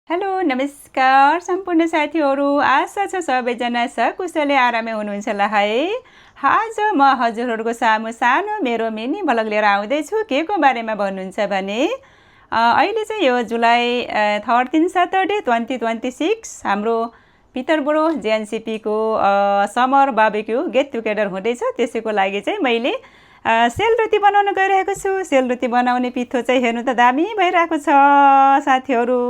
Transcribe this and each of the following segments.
Hello नमस्कार सम्पूर्ण साथीहरू, आशा छ सबैजना सकुशलै आरामै हुनुहुन्छ होला है। आज म हजुरहरूको सामु सानो मेरो मिनी भ्लग लिएर आउँदैछु। के को बारेमा भन्नुहुन्छ भने अहिले चाहिँ यो जुलाई 13 सैटरडे 2026 हाम्रो पितरबुढो जेएनसीपीको समर बार्बिक्यू गेट टुगेदर हुँदैछ। त्यसैको लागि चाहिँ मैले सेलरोटी बनाउन गइरहेको छु। सेलरोटी बनाउने पिठो चाहिँ हेर्नु त दामी भइरहेको छ साथीहरू।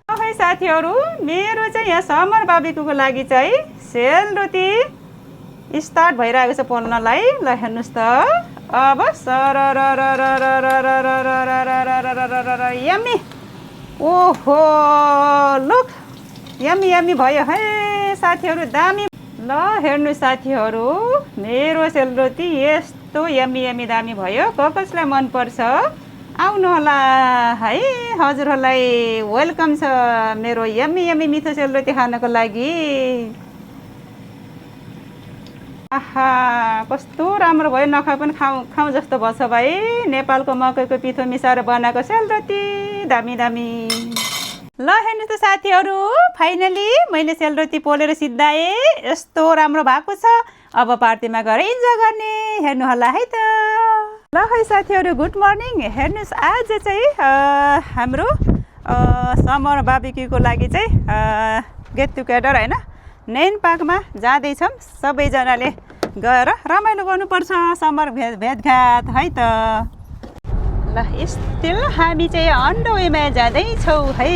है साथीहरू, मेरो चाहिँ यहाँ समर बार्बिक्यूको लागि चाहिँ सेलरोटी स्टार्ट भइरहेको छ पोल्नलाई। ल हेर्नुहोस् त, अब यम्मी, ओहो लुक यम्मी यम्मी भयो है साथीहरू, दामी। ल हेर्नु साथीहरू, मेरो सेलरोटी यस्तो यम्मी यम्मी दामी भयो। कसलाई मनपर्छ आउनु होला है, हजुरहरूलाई वेलकम छ मेरो यम्मी यम्मी मिठो सेलरोटी खानको लागि। आहा कस्तो राम्रो भयो, नखाए पनि खाउँ जस्तो भएछ भाइ। नेपालको मकैको पिठो मिसाएर बनाएको सेलरोटी दामी दामी। ल हेर्नु त साथीहरू, फाइनली मैले सेलरोटी पोलेर सिद्धाएँ, यस्तो राम्रो भएको छ। अब पार्टीमा गएर इन्जोय गर्ने, हेर्नु होला है त। ल है साथीहरू, गुड मर्निङ। हेर्नुहोस्, आज चाहिँ हाम्रो समर बार्बिक्यूको लागि चाहिँ गेट टुगेदर होइन, नेन पार्कमा जाँदैछौँ। सबैजनाले गएर रमाइलो गर्नुपर्छ, समर भेटघाट है त। ल स्टिल हामी चाहिँ अन द वेमा जाँदैछौँ है।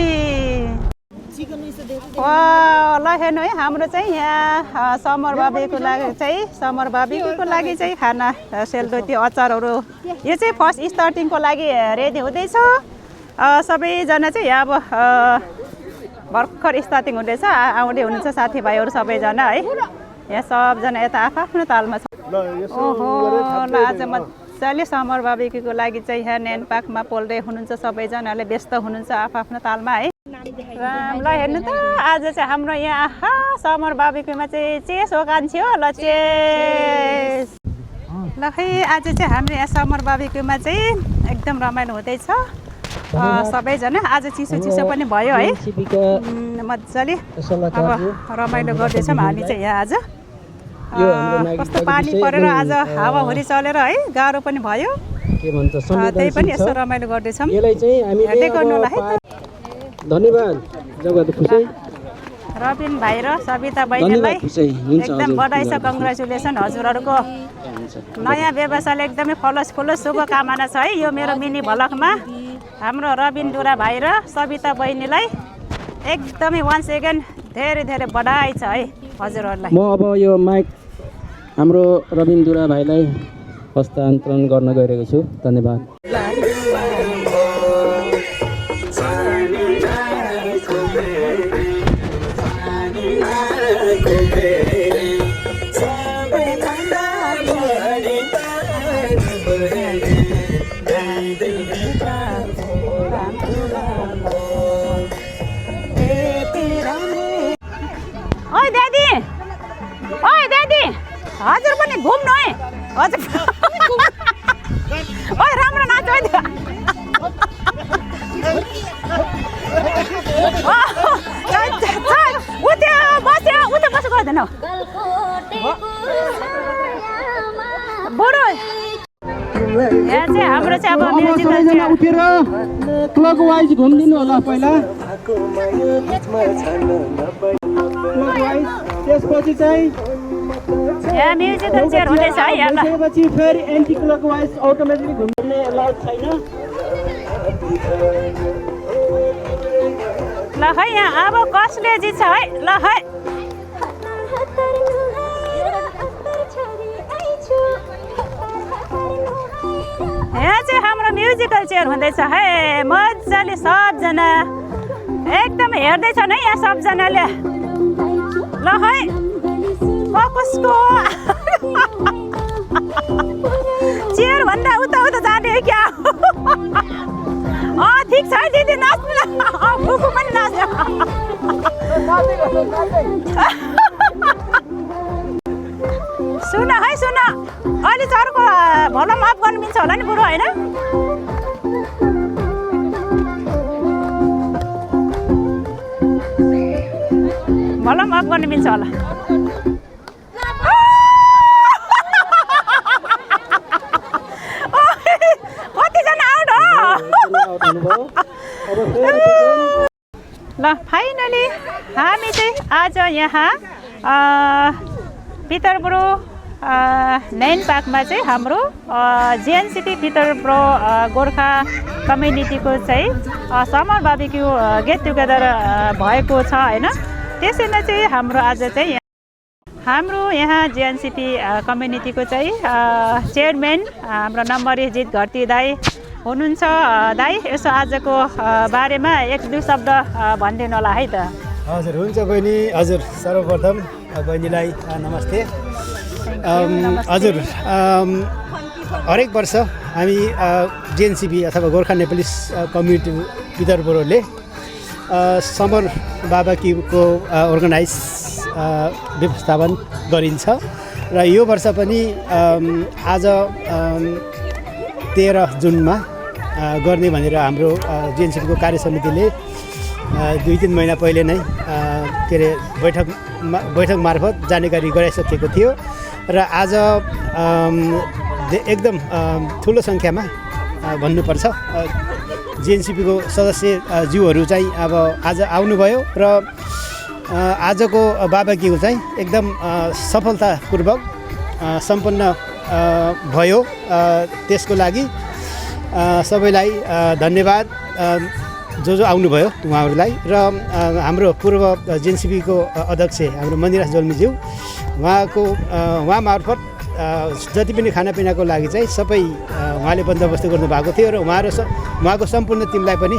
ल हेर्नु है, हाम्रो चाहिँ यहाँ समर बार्बिक्यूको लागि चाहिँ खाना सेलरोटी अचारहरू यो चाहिँ फर्स्ट स्टार्टिङको लागि रेडी हुँदैछ। सबैजना चाहिँ अब भर्खर स्टार्टिङ हुँदैछ, आउँदै हुनुहुन्छ साथीभाइहरू सबैजना है। यहाँ सबजना यता आफ्नो तालमा छ। ओहो ल, आज मजाले समर बार्बिक्यूको लागि चाहिँ यहाँ नेन पार्कमा पोल्दै हुनुहुन्छ, सबैजनाले व्यस्त हुनुहुन्छ आफ्नो तालमा है। ल हेर्नु त, आज चाहिँ हाम्रो यहाँ समर बार्बिक्यूमा चाहिँ चेस ओकान थियो। ल चेस, ल खै आज चाहिँ हाम्रो यहाँ समर बार्बिक्यूमा चाहिँ एकदम रमाइलो हुँदैछ सबैजना। आज चिसो चिसो पनि भयो है, मजाले अब रमाइलो गर्दैछौँ हामी चाहिँ यहाँ। आज कस्तो पानी परेर आज हावाहुरी चलेर है, गाह्रो पनि भयो, त्यही पनि यस्तो रमाइलो गर्दैछौँ। हेर्दै गर्नु होला है त। धन्यवाद रबिन भाइ र सविता बहिनीलाई एकदम बधाई छ, कङ्ग्रेचुलेसन। हजुरहरूको नयाँ व्यवसायले एकदमै फलोस् शुभकामना छ है। यो मेरो मिनी भ्लगमा हाम्रो रबिन दुरा भाइ र सविता बहिनीलाई एकदमै वान्स एगेन धेरै धेरै बधाई छ है हजुरहरूलाई। म अब यो माइक हाम्रो रबिन दुरा भाइलाई हस्तान्तरण गर्न गइरहेको छु। धन्यवाद। ओइ दादी, हजुर पनि घुम्नु है हजुर। ओइ राम्रो नाच है। बस्यो उता बस्नु गर्दैन बुढो। यहाँ चाहिँ हाम्रो चाहिँ अब म्युजिकल उठेर क्लक वाइज घुम्दिनु होला पहिला, त्यसपछि चाहिँ यहाँ म्युजिकल चेयर हुँदैछ है। यहाँ त्यसपछि फेरि एन्टी क्लक वाइज अटोमेटिकली घुम्ने अलाउड छैन। ल है, यहाँ अब कसले जित्छ है। ल है, यहाँ चाहिँ हाम्रो म्युजिकल चेयर हुँदैछ है। मजाले सबजना एकदम हेर्दैछन् है यहाँ सबजनाले। ल है, कसको चेयर भन्दा उता उता जाने हो क्या? ठिक छ है दिदी, नाच्नु न, फुकु पनि नाच्नु। सुन है सुन, अहिले चर्को भोलुम अफ गर्नु मिल्छ होला नि बुढो होइन? भलम अफ गर्न मिल्छ होला कतिजना आउट हो ल फाइनली हामी चाहिँ आज यहाँ पितरबुरो नैन पार्कमा चाहिँ हाम्रो जिएनसिपी पितरबुरो गोर्खा कम्युनिटीको चाहिँ समर बार्बिक्यू गेट टुगेदर भएको छ होइन त्यसैमा चाहिँ हाम्रो आज चाहिँ हाम्रो यहाँ जिएनसिपी कम्युनिटीको चाहिँ चेयरम्यान हाम्रो नम्बरी जित घरती दाई हुनुहुन्छ दाई यसो आजको बारेमा एक दुई शब्द भनिदिनु होला है त हजुर हुन्छ बहिनी हजुर सर्वप्रथम बहिनीलाई नमस्ते हजुर हरेक वर्ष हामी जिएनसिपी अथवा गोर्खा नेपाली कम्युनिटी पितरबुरोले समर बार्बिक्यूको अर्गनाइज व्यवस्थापन गरिन्छ र यो वर्ष पनि आज 13 जुनमा गर्ने भनेर हाम्रो जिएनसिपीको कार्य समितिले 2-3 महिना पहिले नै के अरे बैठक मार्फत जानकारी गराइसकेको थियो र आज एकदम ठुलो सङ्ख्यामा भन्नुपर्छ जिएनसिपीको सदस्य ज्यूहरू चाहिँ अब आज आउनुभयो र आजको बार्बिक्यू चाहिँ एकदम सफलतापूर्वक सम्पन्न भयो त्यसको लागि सबैलाई धन्यवाद जो आउनुभयो उहाँहरूलाई र हाम्रो पूर्व जिएनसिपीको अध्यक्ष हाम्रो मनिराज जोल्मीज्यू उहाँ मार्फत जति पनि खानापिनाको लागि चाहिँ सबै उहाँले बन्दोबस्त गर्नुभएको थियो र उहाँको सम्पूर्ण टिमलाई पनि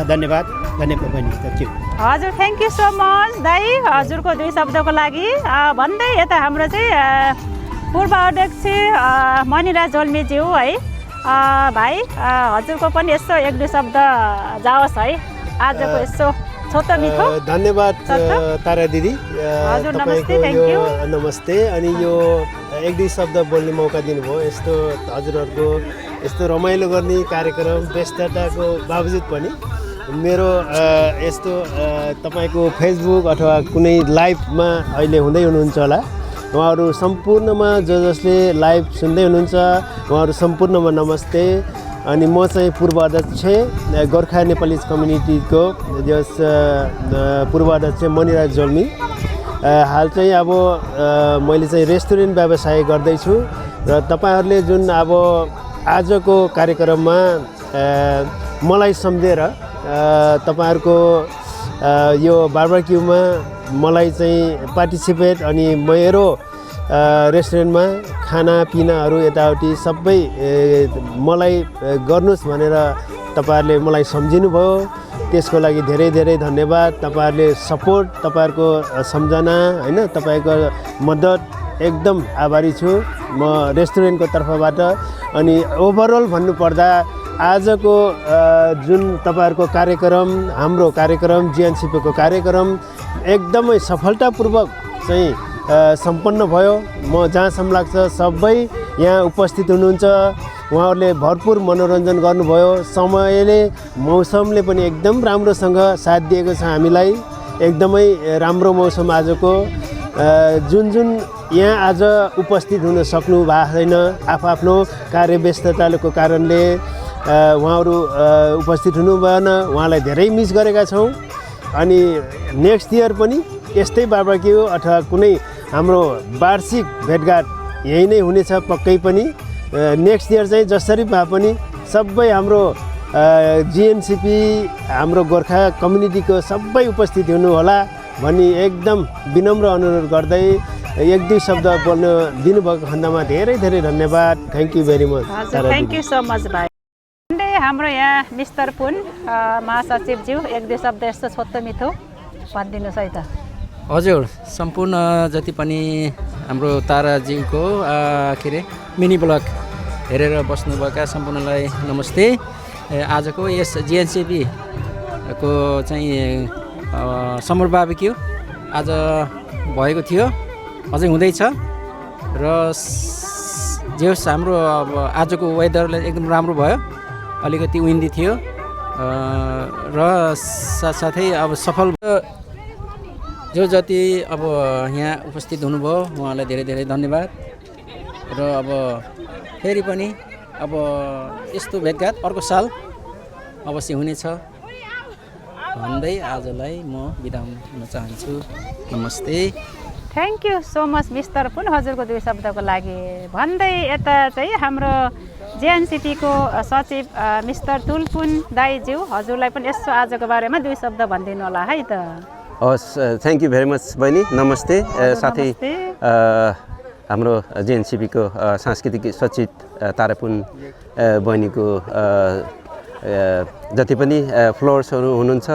धन्यवाद पनि थ्याङ्क यू हजुर थ्याङ्क यू सो मच दाई हजुरको दुई शब्दको लागि भन्दै यता हाम्रो चाहिँ पूर्व अध्यक्ष मनिराज जोल्मीज्यू है भाइ हजुरको पनि यस्तो एक दुई शब्द जाओस् है आजको यस्तो छोटो मिठो धन्यवाद तारा दिदी हजुर नमस्ते थ्याङ्क यू नमस्ते अनि यो एक दुई शब्द बोल्ने मौका दिनुभयो यस्तो हजुरहरूको यस्तो रमाइलो गर्ने कार्यक्रम व्यस्तताको बावजुद पनि मेरो यस्तो तपाईँको फेसबुक अथवा कुनै लाइभमा अहिले हुँदै हुनुहुन्छ होला उहाँहरू सम्पूर्णमा जसले लाइभ सुन्दै हुनुहुन्छ उहाँहरू सम्पूर्णमा नमस्ते अनि म चाहिँ पूर्व अध्यक्ष गोर्खा नेपाली कम्युनिटीको जस पूर्व अध्यक्ष मनिराज जोल्मी हाल चाहिँ अब मैले चाहिँ रेस्टुरेन्ट व्यवसाय गर्दैछु र तपाईँहरूले जुन अब आजको कार्यक्रममा मलाई सम्झेर तपाईँहरूको यो बार्बिक्यूमा मलाई चाहिँ पार्टिसिपेट अनि मेरो रेस्टुरेन्टमा खानापिनाहरू यताउति सबै मलाई गर्नुहोस् भनेर तपाईँहरूले मलाई सम्झिनुभयो त्यसको लागि धेरै धेरै धन्यवाद तपाईँहरूले सपोर्ट तपाईँहरूको सम्झना हैन तपाईँको मद्दत एकदम आभारी छु म रेस्टुरेन्टको तर्फबाट अनि ओभरअल भन्नुपर्दा आजको जुन तपाईँहरूको कार्यक्रम हाम्रो कार्यक्रम जिएनसिपीको कार्यक्रम एकदमै सफलतापूर्वक चाहिँ सम्पन्न भयो म जहाँसम्म लाग्छ सबै यहाँ उपस्थित हुनुहुन्छ उहाँहरूले भरपुर मनोरञ्जन गर्नुभयो समयले मौसमले पनि एकदम राम्रोसँग साथ दिएको छ हामीलाई एकदमै राम्रो मौसम आजको जुन यहाँ आज उपस्थित हुन सक्नु भएको छैन आफ्नो कार्य व्यस्तताको कारणले उहाँहरू उपस्थित हुनु भएन उहाँलाई धेरै मिस गरेका छौँ अनि नेक्स्ट इयर पनि यस्तै बार्बिक्यू अथवा कुनै हाम्रो वार्षिक भेटघाट यही नै हुनेछ पक्कै पनि नेक्स्ट इयर चाहिँ जसरी भए पनि सबै हाम्रो जिएनसिपी हाम्रो गोर्खा कम्युनिटीको सबै उपस्थित हुनु होला भनी एकदम विनम्र अनुरोध गर्दै एक दुई शब्द बोल्न दिनुभएको खण्डमा धेरै धेरै धन्यवाद thank you very much thank you so much भाइ हाम्रो यहाँ मिस्टर पुन महासचिवज्यू एक दुई शब्द यस्तो छोटो मिठो भनिदिनुहोस् है त हजुर सम्पूर्ण जति पनि हाम्रो ताराज्यूको के अरे मिनी ब्लग हेरेर बस्नुभएका सम्पूर्णलाई नमस्ते आजको यस जिएनसिपीको चाहिँ समर बार्बिक्यू आज भएको थियो अझै हुँदैछ र जे होस् हाम्रो अब आजको वेदरले एकदम राम्रो भयो अलिकति विन्डी थियो र साथसाथै अब सफल जो जति अब यहाँ उपस्थित हुनुभयो उहाँलाई धेरै धेरै धन्यवाद र अब फेरि पनि अब यस्तो भेटघाट अर्को साल अवश्य हुनेछ भन्दै आजलाई म बिदा हुन चाहन्छु। नमस्ते। Thank you so much mister Pun हजुरको 2 शब्दको लागि भन्दै यता चाहिँ हाम्रो जेएनसीपीको सचिव मिस्टर तुलपुन दाइज्यू हजुरलाई पनि यसो आजको बारेमा 2 शब्द भनिदिनु होला है त। हस् थ्याङ्क यू भेरी मच बहिनी नमस्ते। साथै हाम्रो जेएनसीपीको सांस्कृतिक सचिव तारापुन बहिनीको जति पनि फ्लोवर्सहरू हुनुहुन्छ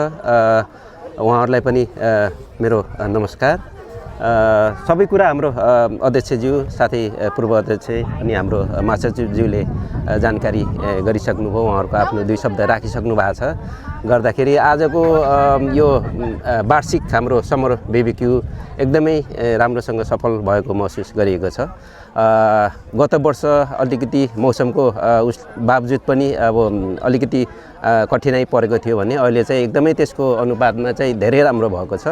उहाँहरूलाई पनि मेरो नमस्कार। सबै कुरा हाम्रो अध्यक्षज्यू साथै पूर्व अध्यक्ष अनि हाम्रो महासचिवज्यूले जानकारी गरिसक्नुभयो। उहाँहरूको आफ्नो 2 शब्द राखिसक्नु भएको छ गर्दाखेरि आजको यो वार्षिक हाम्रो समर बेबिक्यू एकदमै राम्रोसँग सफल भएको महसुस गरिएको छ। गत वर्ष अलिकति मौसमको बावजुद पनि अब अलिकति कठिनाइ परेको थियो भने अहिले चाहिँ एकदमै त्यसको अनुपातमा चाहिँ धेरै राम्रो भएको छ।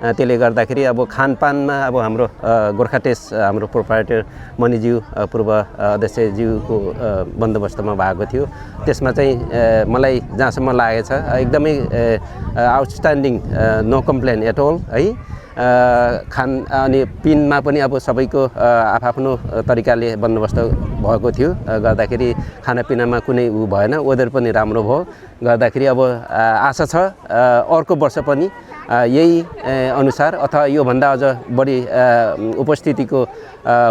त्यसले गर्दाखेरि अब खानपानमा अब हाम्रो गोर्खा टेस्ट हाम्रो प्रोप्राइटर मणिज्यू पूर्व अध्यक्षज्यूको बन्दोबस्तमा भएको थियो। त्यसमा चाहिँ मलाई जहाँसम्म लागेको छ एकदमै outstanding no complain at all है। अनि पिनमा पनि अब सबैको आफ्नो तरिकाले बन्दोबस्त भएको थियो गर्दाखेरि खानापिनामा कुनै भएन। वेदर पनि राम्रो भयो गर्दाखेरि अब आशा छ अर्को वर्ष पनि यही अनुसार अथवा योभन्दा अझ बढी उपस्थितिको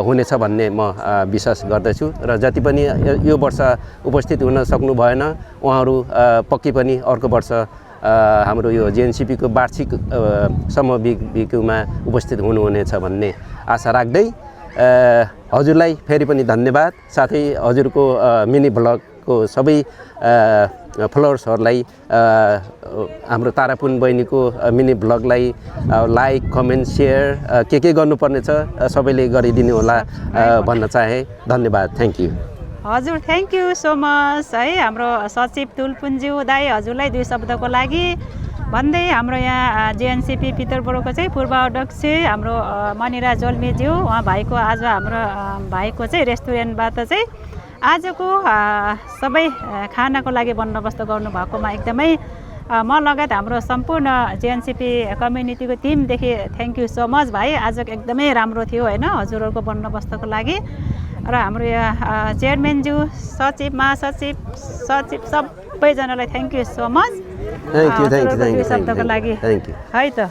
हुनेछ भन्ने म विश्वास गर्दछु र जति पनि यो वर्ष उपस्थित हुन सक्नु भएन उहाँहरू पक्कै पनि अर्को वर्ष हाम्रो यो जेएनसीपीको वार्षिक समर बेबिक्यूमा उपस्थित हुनुहुनेछ भन्ने आशा राख्दै हजुरलाई फेरि पनि धन्यवाद। साथै हजुरको मिनी ब्लगको सबै फलोवर्सहरूलाई हाम्रो तारापुन बहिनीको मिनी ब्लगलाई लाइक कमेन्ट सेयर के गर्नुपर्ने छ सबैले गरिदिनु होला भन्न चाहे। धन्यवाद। Thank you. हजुर थ्याङ्क यू सो मच है हाम्रो सचिव तुलपुनज्यू दाई हजुरलाई 2 शब्दको लागि भन्दै हाम्रो यहाँ जेएनसीपी पितरबोरोको चाहिँ पूर्व अध्यक्ष हाम्रो मनिराज जोल्मीज्यू उहाँ भाइको आज हाम्रो भाइको चाहिँ रेस्टुरेन्टबाट चाहिँ आजको सबै खानाको लागि बन्दोबस्त गर्नुभएकोमा एकदमै म लगायत हाम्रो सम्पूर्ण जेएनसीपी कम्युनिटीको टिमदेखि थ्याङ्क यू सो मच भाइ। आजको एकदमै राम्रो थियो होइन हजुरहरूको बन्दोबस्तको लागि र हाम्रो यहाँ चेयरम्यानज्यू सचिव महासचिव सचिव सबैजनालाई thank you so much thank you शब्दको लागि है त।